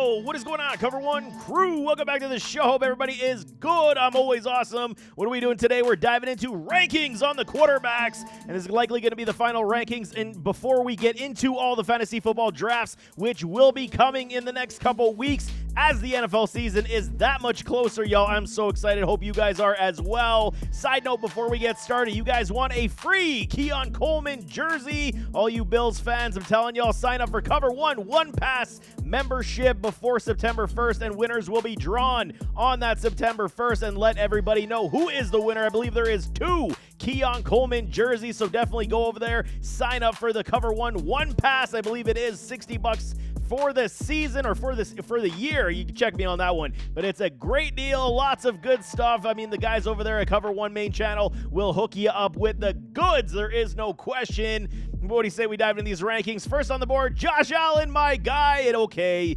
Yo, what is going on, Cover One crew? Welcome back to the show. Hope everybody is good. I'm always awesome. What are we doing today? We're diving into rankings on the quarterbacks, and this is likely going to be the final rankings. And before we get into all the fantasy football drafts, which will be coming in the next couple weeks, as the NFL season is that much closer, y'all. I'm so excited. Hope you guys are as well. Side note before we get started, you guys want a free Keon Coleman jersey? All you Bills fans, I'm telling y'all, sign up for Cover One Pass membership before September 1st, and winners will be drawn on that September 1st, and let everybody know who is the winner. I believe there is 2 Keon Coleman jerseys, so definitely go over there, sign up for the Cover One Pass. I believe it is $60 for the season, or for the year. You can check me on that one, but it's a great deal. Lots of good stuff. I mean, the guys over there at Cover One main channel will hook you up with the goods. There is no question. What do you say we dive into these rankings? First on the board, Josh Allen, my guy. And okay,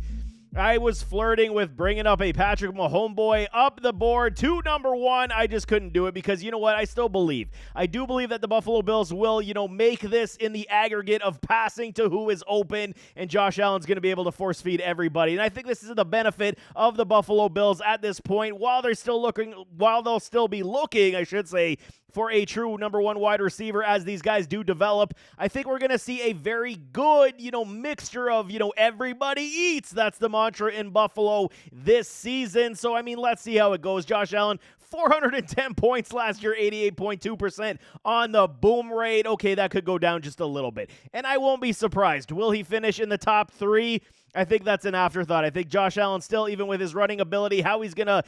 I was flirting with bringing up a Patrick Mahomes boy up the board to number 1. I just couldn't do it because, you know what, I still believe. I do believe that the Buffalo Bills will, make this in the aggregate of passing to who is open, and Josh Allen's going to be able to force feed everybody. And I think this is the benefit of the Buffalo Bills at this point, while they'll still be looking, I should say, for a true number 1 wide receiver as these guys do develop. I think we're going to see a very good, mixture of, everybody eats. That's the mantra in Buffalo this season. So, let's see how it goes. Josh Allen, 410 points last year, 88.2% on the boom rate. Okay, that could go down just a little bit. And I won't be surprised. Will he finish in the top 3? I think that's an afterthought. I think Josh Allen still, even with his running ability, how he's going to,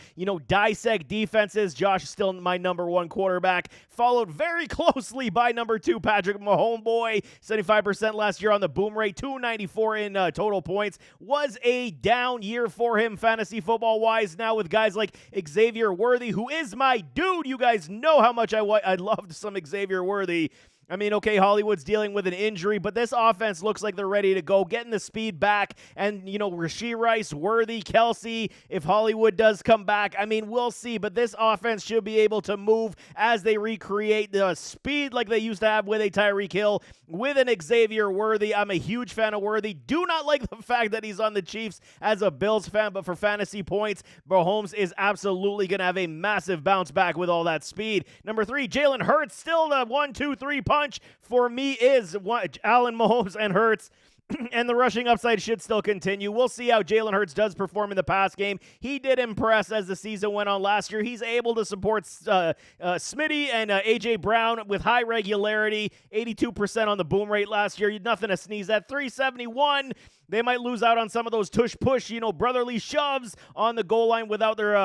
dissect defenses, Josh is still my number 1 quarterback, followed very closely by number 2, Patrick Mahomes boy, 75% last year on the boom rate, 294 in total points. Was a down year for him fantasy football-wise. Now with guys like Xavier Worthy, who is my dude. You guys know how much I loved some Xavier Worthy. Okay, Hollywood's dealing with an injury, but this offense looks like they're ready to go, getting the speed back. And, Rashee Rice, Worthy, Kelsey, if Hollywood does come back, we'll see. But this offense should be able to move as they recreate the speed like they used to have with a Tyreek Hill, with an Xavier Worthy. I'm a huge fan of Worthy. Do not like the fact that he's on the Chiefs as a Bills fan, but for fantasy points, Mahomes is absolutely going to have a massive bounce back with all that speed. Number 3, Jalen Hurts, still the 1-2-3 punch for me is Allen, Mahomes, and Hurts. And the rushing upside should still continue. We'll see how Jalen Hurts does perform in the pass game. He did impress as the season went on last year. He's able to support Smitty and A.J. Brown with high regularity. 82% on the boom rate last year. Nothing to sneeze at. 371. They might lose out on some of those tush-push, brotherly shoves on the goal line without their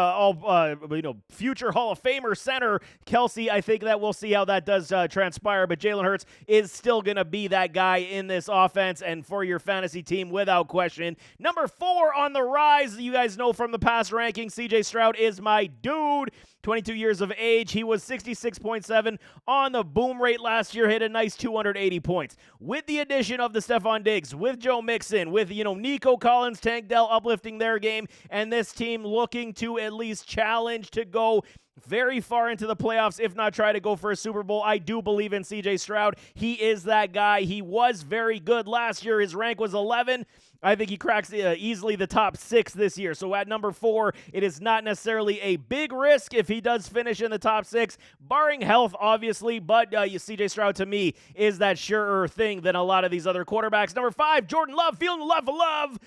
future Hall of Famer center, Kelsey. I think that we'll see how that does transpire, but Jalen Hurts is still going to be that guy in this offense and for your fantasy team without question. Number 4 on the rise, you guys know from the past rankings, C.J. Stroud is my dude. 22 years of age. He was 66.7 on the boom rate last year, hit a nice 280 points. With the addition of the Stephon Diggs, with Joe Mixon, with, Nico Collins, Tank Dell uplifting their game, and this team looking to at least challenge to go very far into the playoffs, if not try to go for a Super Bowl. I do believe in C.J. Stroud. He is that guy. He was very good last year. His rank was 11. I think he cracks easily the top 6 this year. So at number 4, it is not necessarily a big risk if he does finish in the top 6, barring health, obviously. But C.J. Stroud, to me, is that surer thing than a lot of these other quarterbacks. Number 5, Jordan Love, feeling the love for love.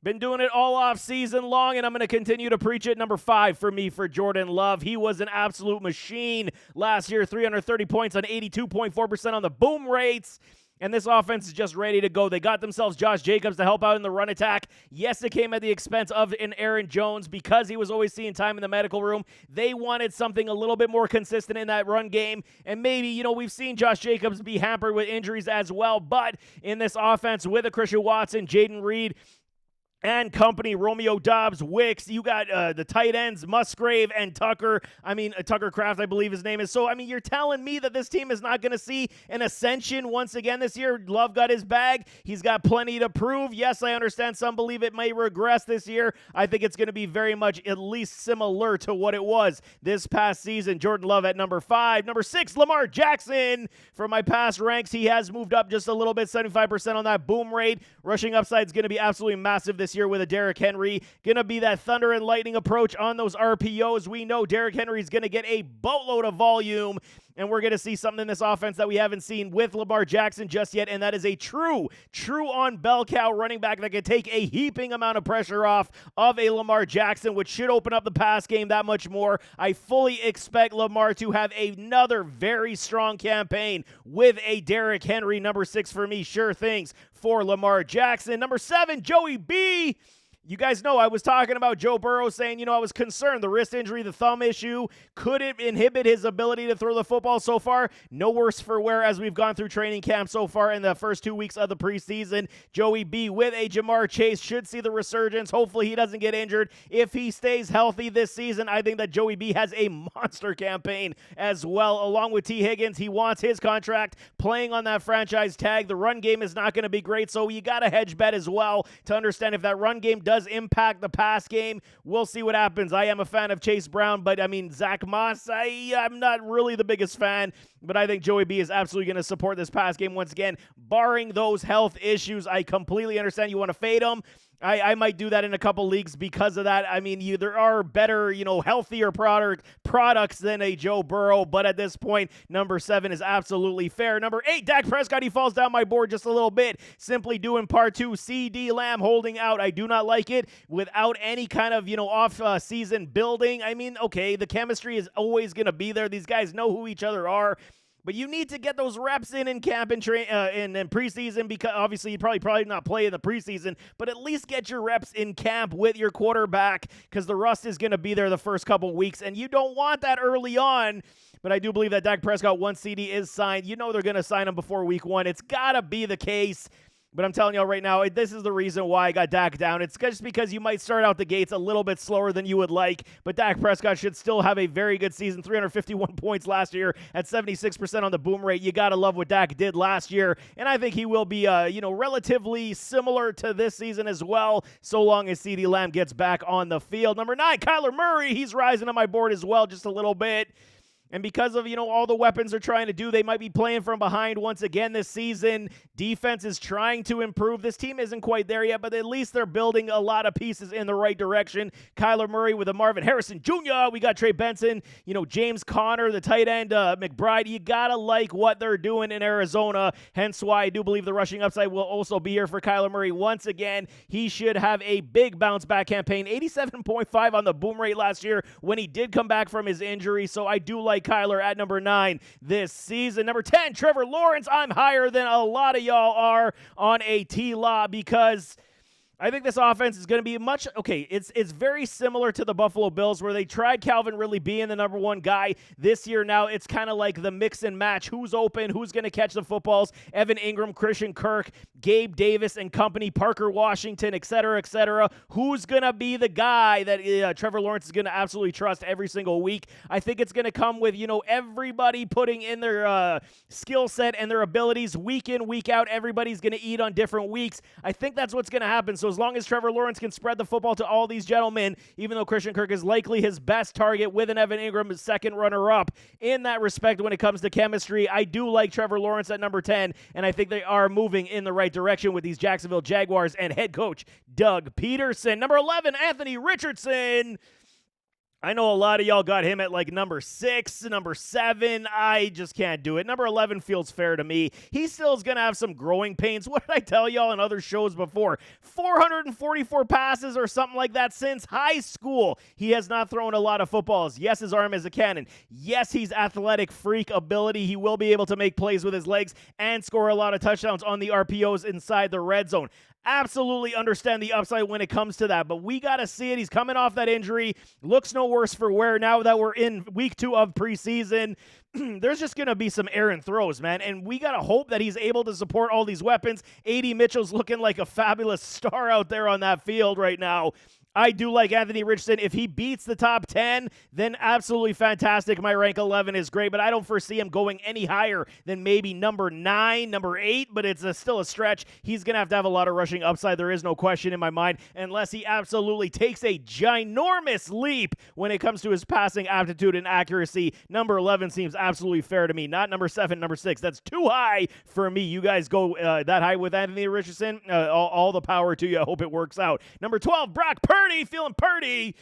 Been doing it all off season long, and I'm going to continue to preach it. Number 5 for me for Jordan Love. He was an absolute machine last year, 330 points on 82.4% on the boom rates. And this offense is just ready to go. They got themselves Josh Jacobs to help out in the run attack. Yes, it came at the expense of an Aaron Jones because he was always seeing time in the medical room. They wanted something a little bit more consistent in that run game. And maybe, we've seen Josh Jacobs be hampered with injuries as well. But in this offense with a Christian Watson, Jaden Reed, and company, Romeo Doubs, Wicks, you got the tight ends, Musgrave and Tucker. Tucker Kraft, I believe his name is. So, you're telling me that this team is not going to see an ascension once again this year? Love got his bag. He's got plenty to prove. Yes, I understand some believe it may regress this year. I think it's going to be very much at least similar to what it was this past season. Jordan Love at number 5. Number 6, Lamar Jackson. From my past ranks, he has moved up just a little bit, 75% on that boom rate. Rushing upside is going to be absolutely massive this this year with a Derrick Henry. Going to be that thunder and lightning approach on those RPOs. We know Derrick Henry is going to get a boatload of volume, and we're going to see something in this offense that we haven't seen with Lamar Jackson just yet, and that is a true on bell cow running back that can take a heaping amount of pressure off of a Lamar Jackson, which should open up the pass game that much more. I fully expect Lamar to have another very strong campaign with a Derrick Henry. Number 6 for me, sure things for Lamar Jackson. Number 7, Joey B. You guys know I was talking about Joe Burrow saying, I was concerned. The wrist injury, the thumb issue, could it inhibit his ability to throw the football so far? No worse for wear as we've gone through training camp so far in the first 2 weeks of the preseason. Joey B with a Jamar Chase should see the resurgence. Hopefully he doesn't get injured. If he stays healthy this season, I think that Joey B has a monster campaign as well. Along with T. Higgins, he wants his contract playing on that franchise tag. The run game is not going to be great, so you got to hedge bet as well to understand if that run game does impact the pass game. We'll see what happens. I am a fan of Chase Brown, but Zach Moss, I'm not really the biggest fan, but I think Joey B is absolutely going to support this pass game once again, barring those health issues. I completely understand you want to fade him. I might do that in a couple leagues because of that. There are better, healthier products than a Joe Burrow, but at this point, number 7 is absolutely fair. Number 8, Dak Prescott, he falls down my board just a little bit. Simply doing part 2, CD Lamb holding out. I do not like it without any kind of, off-season building. Okay, the chemistry is always going to be there. These guys know who each other are. But you need to get those reps in camp and in preseason, because obviously you'd probably not play in the preseason, but at least get your reps in camp with your quarterback, because the rust is going to be there the first couple weeks, and you don't want that early on. But I do believe that Dak Prescott, once CD is signed, they're going to sign him before week 1. It's got to be the case. But I'm telling you right now, this is the reason why I got Dak down. It's just because you might start out the gates a little bit slower than you would like, but Dak Prescott should still have a very good season. 351 points last year at 76% on the boom rate. You got to love what Dak did last year, and I think he will be, relatively similar to this season as well, so long as CeeDee Lamb gets back on the field. Number 9, Kyler Murray. He's rising on my board as well just a little bit. And because of, all the weapons they're trying to do, they might be playing from behind once again this season. Defense is trying to improve. This team isn't quite there yet, but at least they're building a lot of pieces in the right direction. Kyler Murray with a Marvin Harrison Jr. We got Trey Benson, James Conner, the tight end, McBride. You got to like what they're doing in Arizona. Hence why I do believe the rushing upside will also be here for Kyler Murray once again. He should have a big bounce back campaign. 87.5 on the boom rate last year when he did come back from his injury. So I do like Kyler at number 9 this season. Number 10, Trevor Lawrence. I'm higher than a lot of y'all are on a T-Law because I think this offense is going to be it's very similar to the Buffalo Bills, where they tried Calvin Ridley being the number 1 guy. This year now, it's kind of like the mix and match. Who's open? Who's going to catch the footballs? Evan Ingram, Christian Kirk, Gabe Davis and company, Parker Washington, et cetera, et cetera. Who's going to be the guy that Trevor Lawrence is going to absolutely trust every single week? I think it's going to come with, everybody putting in their skill set and their abilities week in, week out. Everybody's going to eat on different weeks. I think that's what's going to happen. So as long as Trevor Lawrence can spread the football to all these gentlemen, even though Christian Kirk is likely his best target with an Evan Ingram as second runner-up in that respect when it comes to chemistry, I do like Trevor Lawrence at number 10, and I think they are moving in the right direction with these Jacksonville Jaguars and head coach Doug Peterson. Number 11, Anthony Richardson. I know a lot of y'all got him at number 6, number 7. I just can't do it. Number 11 feels fair to me. He still is going to have some growing pains. What did I tell y'all in other shows before? 444 passes or something like that since high school. He has not thrown a lot of footballs. Yes, his arm is a cannon. Yes, he's athletic freak ability. He will be able to make plays with his legs and score a lot of touchdowns on the RPOs inside the red zone. Absolutely understand the upside when it comes to that, but we got to see it. He's coming off that injury. Looks no worse for wear now that we're in week 2 of preseason. There's just going to be some errant throws, man, and we got to hope that he's able to support all these weapons. A.D. Mitchell's looking like a fabulous star out there on that field right now. I do like Anthony Richardson. If he beats the top 10, then absolutely fantastic. My rank 11 is great, but I don't foresee him going any higher than maybe number 9, number 8, but it's still a stretch. He's going to have a lot of rushing upside. There is no question in my mind, unless he absolutely takes a ginormous leap when it comes to his passing aptitude and accuracy. Number 11 seems absolutely fair to me. Not number 7, number 6. That's too high for me. You guys go that high with Anthony Richardson. All the power to you. I hope it works out. Number 12, Brock Purdy. Feeling Purdy.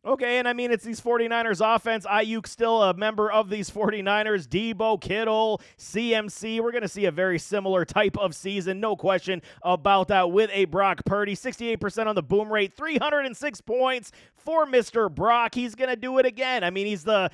Okay, and I mean, it's these 49ers offense. Ayuk still a member of these 49ers. Debo, Kittle, CMC. We're going to see a very similar type of season. No question about that with a Brock Purdy. 68% on the boom rate. 306 points for Mr. Brock. He's going to do it again. I mean, he's the,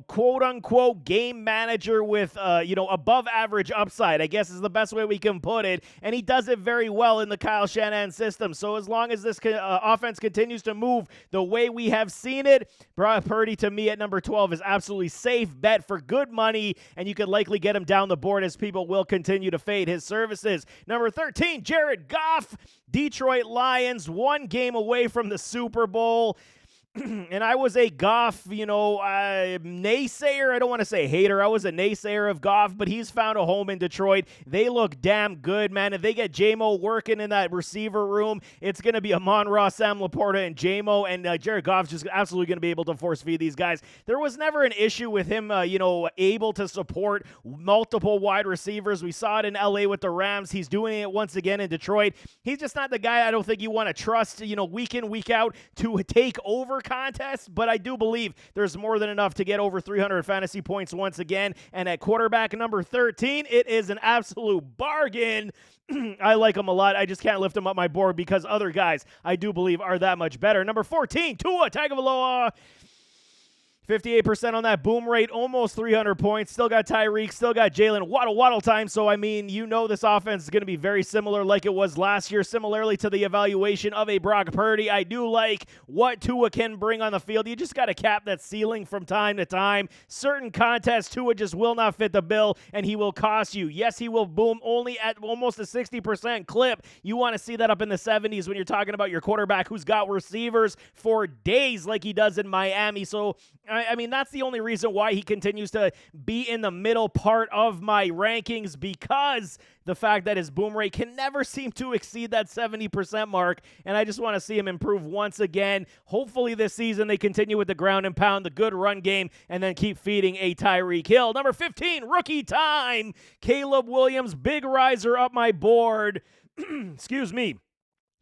quote-unquote game manager with, above average upside, I guess is the best way we can put it. And he does it very well in the Kyle Shanahan system. So as long as this offense continues to move the way we have seen it, Brock Purdy to me at number 12 is absolutely safe bet for good money, and you could likely get him down the board as people will continue to fade his services. Number 13, Jared Goff, Detroit Lions, 1 game away from the Super Bowl. And I was a Goff, naysayer. I don't want to say hater. I was a naysayer of Goff, but he's found a home in Detroit. They look damn good, man. If they get J-Mo working in that receiver room, it's going to be Amon-Ra, Sam Laporta, and J-Mo, and Jared Goff's just absolutely going to be able to force feed these guys. There was never an issue with him, able to support multiple wide receivers. We saw it in LA with the Rams. He's doing it once again in Detroit. He's just not the guy I don't think you want to trust, week in, week out to take over contest, but I do believe there's more than enough to get over 300 fantasy points once again. And at quarterback number 13, it is an absolute bargain. I like him a lot. I just can't lift him up my board because other guys I do believe are that much better. Number 14, Tua Tagovailoa. 58% on that boom rate, almost 300 points. Still got Tyreek, still got Jalen. Waddle time. So, I mean, this offense is going to be very similar like it was last year. Similarly to the evaluation of a Brock Purdy, I do like what Tua can bring on the field. You just got to cap that ceiling from time to time. Certain contests, Tua just will not fit the bill, and he will cost you. Yes, he will boom only at almost a 60% clip. You want to see that up in the 70s when you're talking about your quarterback who's got receivers for days like he does in Miami. So, I mean, that's the only reason why he continues to be in the middle part of my rankings, because the fact that his boom rate can never seem to exceed that 70% mark, and I just want to see him improve once again. Hopefully this season they continue with the ground and pound, the good run game, and then keep feeding a Tyreek Hill. Number 15, rookie time. Caleb Williams, big riser up my board. Excuse me.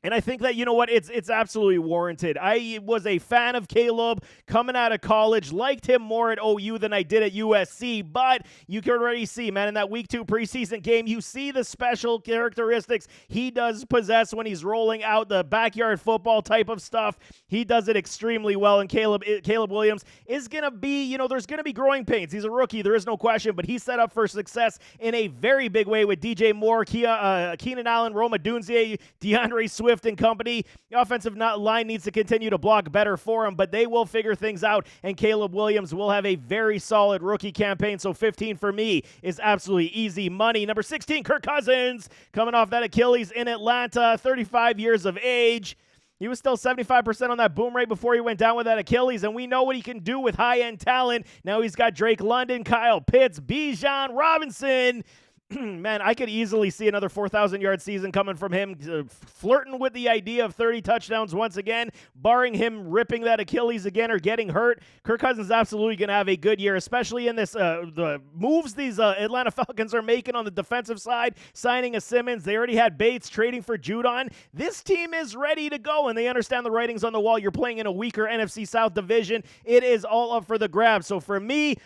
And I think that, it's absolutely warranted. I was a fan of Caleb coming out of college, liked him more at OU than I did at USC, but you can already see, man, in that Week 2 preseason game, you see the special characteristics he does possess when he's rolling out the backyard football type of stuff. He does it extremely well, and Caleb Williams is going to be, there's going to be growing pains. He's a rookie, there is no question, but he's set up for success in a very big way with DJ Moore, Keenan Allen, Rome Odunze, DeAndre Swift, and company. The offensive line needs to continue to block better for him, but they will figure things out, and Caleb Williams will have a very solid rookie campaign. So 15 for me is absolutely easy money. Number 16, Kirk Cousins, coming off that Achilles in Atlanta, 35 years of age. He was still 75% on that boom rate before he went down with that Achilles, and we know what he can do with high-end talent. Now he's got Drake London, Kyle Pitts, Bijan Robinson. Man, I could easily see another 4,000-yard season coming from him, flirting with the idea of 30 touchdowns once again, barring him ripping that Achilles again or getting hurt. Kirk Cousins is absolutely going to have a good year, especially in this the moves these Atlanta Falcons are making on the defensive side, signing a Simmons. They already had Bates, trading for Judon. This team is ready to go, and they understand the writings on the wall. You're playing in a weaker NFC South division. It is all up for the grab. So for me,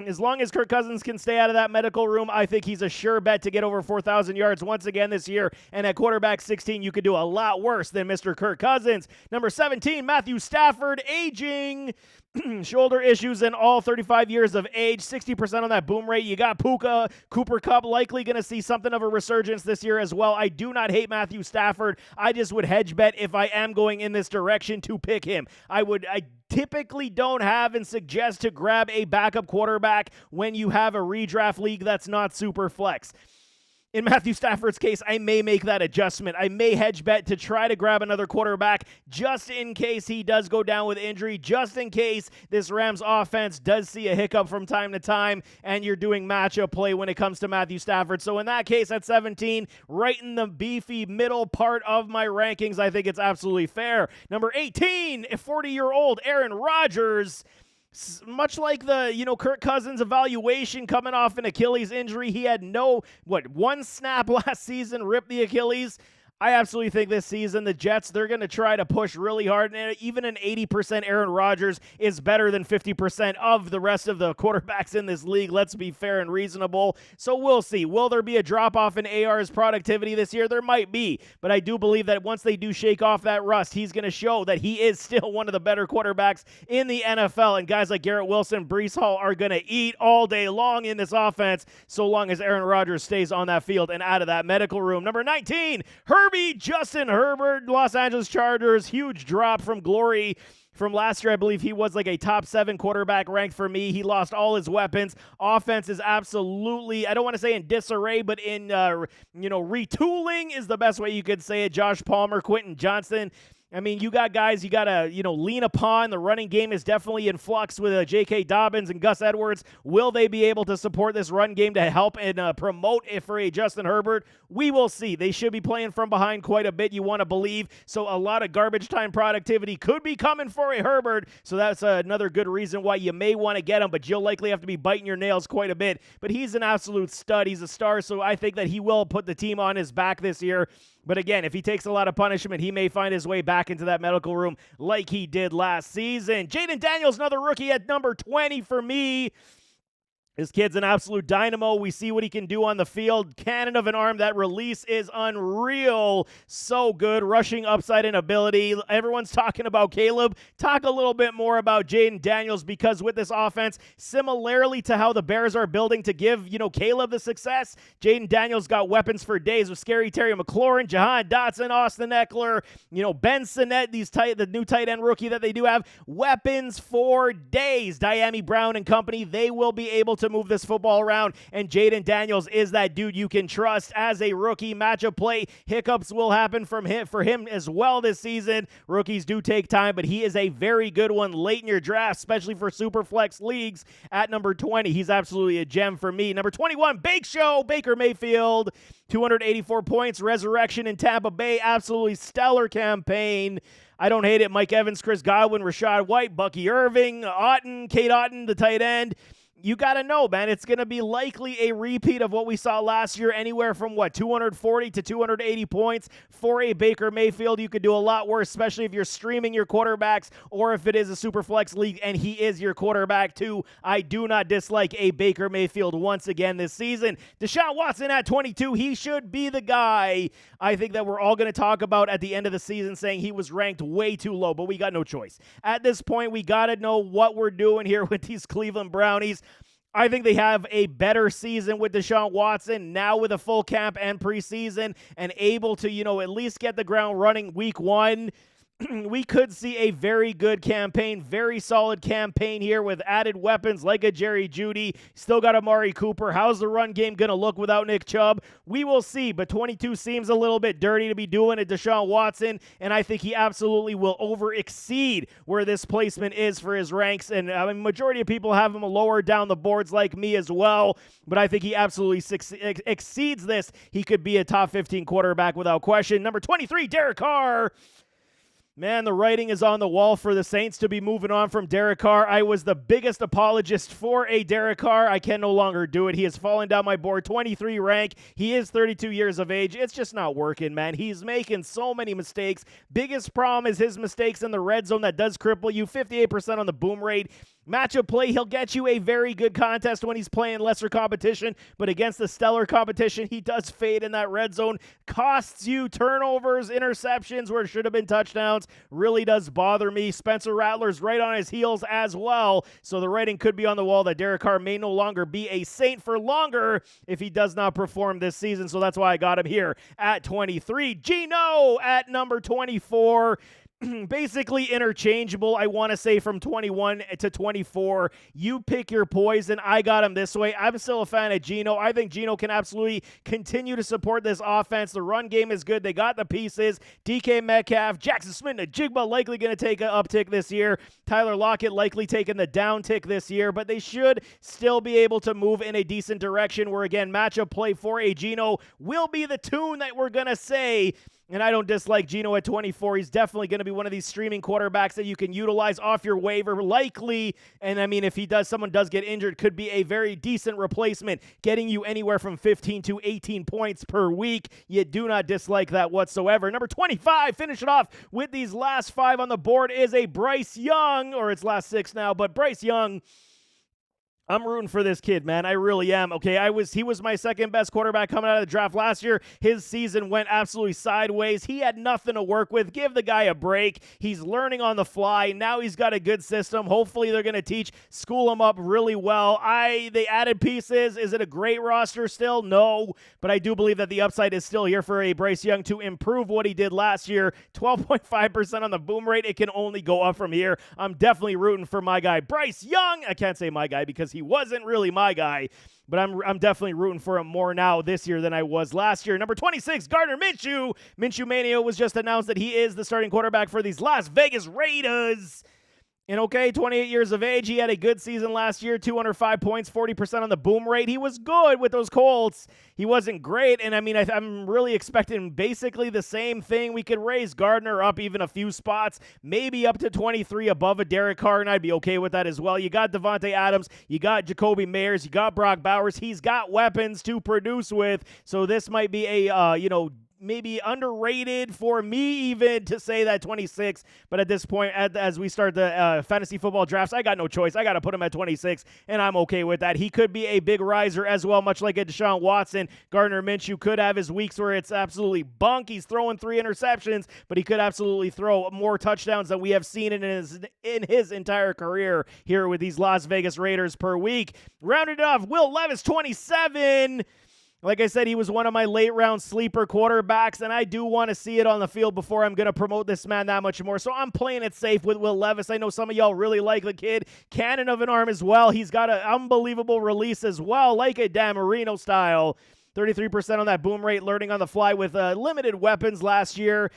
as long as Kirk Cousins can stay out of that medical room, I think he's a sure bet to get over 4,000 yards once again this year. And at quarterback 16, you could do a lot worse than Mr. Kirk Cousins. Number 17, Matthew Stafford, aging. Shoulder issues in all 35 years of age, 60% on that boom rate. You got Puka, Cooper Kupp, likely going to see something of a resurgence this year as well. I do not hate Matthew Stafford. I just would hedge bet if I am going in this direction to pick him. I typically don't have and suggest to grab a backup quarterback when you have a redraft league that's not super flex. In Matthew Stafford's case, I may make that adjustment. I may hedge bet to try to grab another quarterback just in case he does go down with injury, just in case this Rams offense does see a hiccup from time to time and you're doing matchup play when it comes to Matthew Stafford. So in that case, at 17, right in the beefy middle part of my rankings, I think it's absolutely fair. Number 18, a 40-year-old Aaron Rodgers. Much like the, Kirk Cousins evaluation coming off an Achilles injury, he had one snap last season, ripped the Achilles. I absolutely think this season the Jets, they're going to try to push really hard, and even an 80% Aaron Rodgers is better than 50% of the rest of the quarterbacks in this league. Let's be fair and reasonable. So we'll see. Will there be a drop-off in AR's productivity this year? There might be, but I do believe that once they do shake off that rust, he's going to show that he is still one of the better quarterbacks in the NFL, and guys like Garrett Wilson, Breece Hall are going to eat all day long in this offense so long as Aaron Rodgers stays on that field and out of that medical room. Number 19, Justin Herbert, Los Angeles Chargers, huge drop from glory from last year. I believe he was like a top 7 quarterback ranked for me. He lost all his weapons. Offense is absolutely, I don't want to say in disarray, but in, retooling is the best way you could say it. Josh Palmer, Quentin Johnston. I mean, you got guys you got to, lean upon. The running game is definitely in flux with J.K. Dobbins and Gus Edwards. Will they be able to support this run game to help and promote it for a Justin Herbert? We will see. They should be playing from behind quite a bit, you want to believe. So a lot of garbage time productivity could be coming for a Herbert. So that's another good reason why you may want to get him, but you'll likely have to be biting your nails quite a bit. But he's an absolute stud. He's a star, so I think that he will put the team on his back this year. But again, if he takes a lot of punishment, he may find his way back into that medical room like he did last season. Jaden Daniels, another rookie at number 20 for me. This kid's an absolute dynamo. We see what he can do on the field. Cannon of an arm. That release is unreal. So good. Rushing upside in ability. Everyone's talking about Caleb. Talk a little bit more about Jaden Daniels, because with this offense, similarly to how the Bears are building to give, Caleb the success, Jaden Daniels got weapons for days with Scary Terry McLaurin, Jahan Dotson, Austin Eckler, Ben Sinnett, the new tight end rookie that they do have. Weapons for days. Diami Brown and company, they will be able to move this football around, and Jaden Daniels is that dude you can trust as a rookie. Matchup play hiccups will happen for him as well this season. Rookies do take time, but he is a very good one late in your draft, especially for super flex leagues. At number 20, he's absolutely a gem for me. Number 21, Baker Mayfield, 284 points, resurrection in Tampa Bay, absolutely stellar campaign. I don't hate it. Mike Evans, Chris Godwin, Rashad White, Bucky Irving, Kate Otten, the tight end. You got to know, man, it's going to be likely a repeat of what we saw last year, anywhere from, 240 to 280 points for a Baker Mayfield. You could do a lot worse, especially if you're streaming your quarterbacks or if it is a super flex league and he is your quarterback too. I do not dislike a Baker Mayfield once again this season. Deshaun Watson at 22, he should be the guy I think that we're all going to talk about at the end of the season, saying he was ranked way too low, but we got no choice. At this point, we got to know what we're doing here with these Cleveland Brownies. I think they have a better season with Deshaun Watson now with a full camp and preseason and able to, at least get the ground running week 1. We could see a very good campaign, very solid campaign here with added weapons like a Jerry Jeudy. Still got Amari Cooper. How's the run game going to look without Nick Chubb? We will see, but 22 seems a little bit dirty to be doing at Deshaun Watson, and I think he absolutely will over-exceed where this placement is for his ranks, and majority of people have him lower down the boards like me as well, but I think he absolutely exceeds this. He could be a top 15 quarterback without question. Number 23, Derek Carr. Man, the writing is on the wall for the Saints to be moving on from Derek Carr. I was the biggest apologist for a Derek Carr. I can no longer do it. He has fallen down my board, 23 rank. He is 32 years of age. It's just not working, man. He's making so many mistakes. Biggest problem is his mistakes in the red zone that does cripple you. 58% on the boom rate. Matchup play, he'll get you a very good contest when he's playing lesser competition, but against the stellar competition, he does fade in that red zone. Costs you turnovers, interceptions where it should have been touchdowns. Really does bother me. Spencer Rattler's right on his heels as well, so the writing could be on the wall that Derek Carr may no longer be a Saint for longer if he does not perform this season, so that's why I got him here at 23. Geno at number 24. basically interchangeable, I want to say, from 21 to 24. You pick your poison. I got him this way. I'm still a fan of Geno. I think Geno can absolutely continue to support this offense. The run game is good. They got the pieces. DK Metcalf, Jackson Smith, and Jigba likely going to take an uptick this year. Tyler Lockett likely taking the downtick this year, but they should still be able to move in a decent direction where, again, matchup play for a Geno will be the tune that we're going to say. And I don't dislike Geno at 24. He's definitely going to be one of these streaming quarterbacks that you can utilize off your waiver, likely. And I mean, if someone does get injured, could be a very decent replacement, getting you anywhere from 15 to 18 points per week. You do not dislike that whatsoever. Number 25, finish it off with these last 5 on the board, is a Bryce Young, or it's last 6 now, but Bryce Young. I'm rooting for this kid, man. I really am. Okay, he was my second best quarterback coming out of the draft last year. His season went absolutely sideways. He had nothing to work with. Give the guy a break. He's learning on the fly. Now he's got a good system. Hopefully they're going to school him up really well. They added pieces. Is it a great roster still? No, but I do believe that the upside is still here for a Bryce Young to improve what he did last year. 12.5% on the boom rate. It can only go up from here. I'm definitely rooting for my guy, Bryce Young. I can't say my guy because he wasn't really my guy, but I'm definitely rooting for him more now this year than I was last year. Number 26, Gardner Minshew. Minshew Mania was just announced that he is the starting quarterback for these Las Vegas Raiders. And okay, 28 years of age. He had a good season last year, 205 points, 40% on the boom rate. He was good with those Colts. He wasn't great, and I mean, I'm really expecting basically the same thing. We could raise Gardner up even a few spots, maybe up to 23 above a Derek Carr, and I'd be okay with that as well. You got Devontae Adams, you got Jacoby Meyers, you got Brock Bowers. He's got weapons to produce with, so this might be a, maybe underrated for me even to say that 26, but at this point, as we start the fantasy football drafts, I got no choice. I got to put him at 26, and I'm okay with that. He could be a big riser as well, much like a Deshaun Watson. Gardner Minshew could have his weeks where it's absolutely bunk. He's throwing 3 interceptions, but he could absolutely throw more touchdowns than we have seen in his entire career here with these Las Vegas Raiders per week. Rounded off, Will Levis, 27. Like I said, he was one of my late-round sleeper quarterbacks, and I do want to see it on the field before I'm going to promote this man that much more. So I'm playing it safe with Will Levis. I know some of y'all really like the kid. Cannon of an arm as well. He's got an unbelievable release as well, like a Dan Marino style. 33% on that boom rate, learning on the fly with limited weapons last year.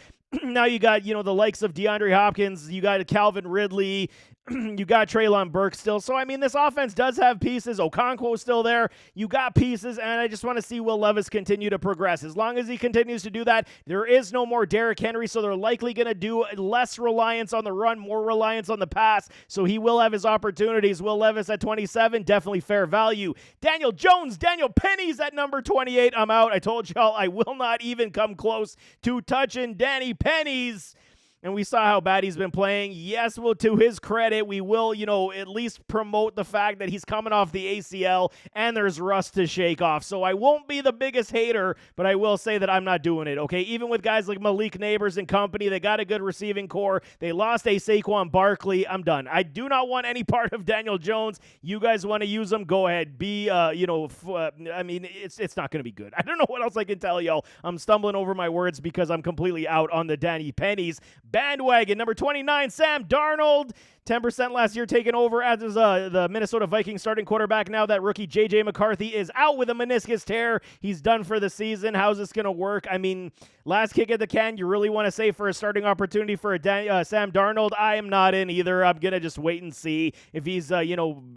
Now you got, the likes of DeAndre Hopkins. You got Calvin Ridley. You got Treylon Burks still. So, I mean, this offense does have pieces. Okonkwo's still there. You got pieces, and I just want to see Will Levis continue to progress. As long as he continues to do that, there is no more Derrick Henry, so they're likely going to do less reliance on the run, more reliance on the pass, so he will have his opportunities. Will Levis at 27, definitely fair value. Daniel Jones, Daniel Penny's at number 28. I'm out. I told y'all I will not even come close to touching Danny Penny's. And we saw how bad he's been playing. Yes, well, to his credit, we will, at least promote the fact that he's coming off the ACL and there's rust to shake off. So I won't be the biggest hater, but I will say that I'm not doing it, okay? Even with guys like Malik Neighbors and company, they got a good receiving core. They lost a Saquon Barkley. I'm done. I do not want any part of Daniel Jones. You guys want to use him? Go ahead. It's not going to be good. I don't know what else I can tell y'all. I'm stumbling over my words because I'm completely out on the Danny Pennies bandwagon. Number 29, Sam Darnold. 10% last year, taken over as the Minnesota Vikings starting quarterback. Now that rookie J.J. McCarthy is out with a meniscus tear. He's done for the season. How's this going to work? I mean, last kick at the can, you really want to say for a starting opportunity for Sam Darnold? I am not in either. I'm going to just wait and see. If he's,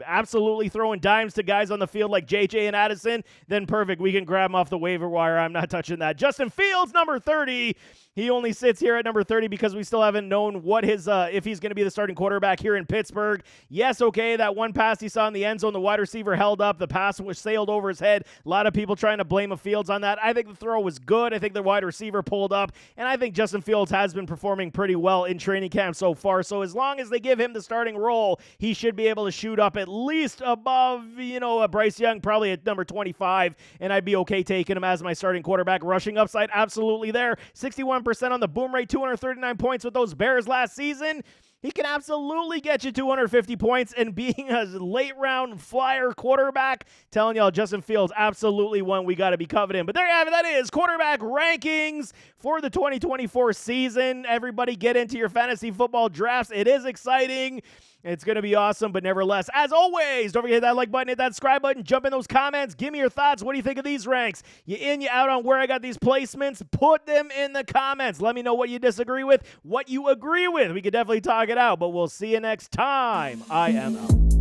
absolutely throwing dimes to guys on the field like J.J. and Addison, then perfect. We can grab him off the waiver wire. I'm not touching that. Justin Fields, number 30. He only sits here at number 30 because we still haven't known what his if he's going to be the starting quarterback here in Pittsburgh. Yes, okay, that one pass he saw in the end zone, the wide receiver held up. The pass was sailed over his head. A lot of people trying to blame Fields on that. I think the throw was good. I think the wide receiver pulled up, and I think Justin Fields has been performing pretty well in training camp so far. So as long as they give him the starting role, he should be able to shoot up at least above, a Bryce Young, probably at number 25, and I'd be okay taking him as my starting quarterback. Rushing upside, absolutely there. 61% on the boom rate, 239 points with those Bears last season. He can absolutely get you 250 points, and being a late-round flyer quarterback, telling y'all Justin Fields absolutely one we got to be coveting. But there you have it. That is quarterback rankings for the 2024 season. Everybody get into your fantasy football drafts. It is exciting. It's going to be awesome, but nevertheless, as always, don't forget to hit that like button, hit that subscribe button, jump in those comments, give me your thoughts. What do you think of these ranks? You in, you out on where I got these placements? Put them in the comments. Let me know what you disagree with, what you agree with. We could definitely talk it out, but we'll see you next time. I am out.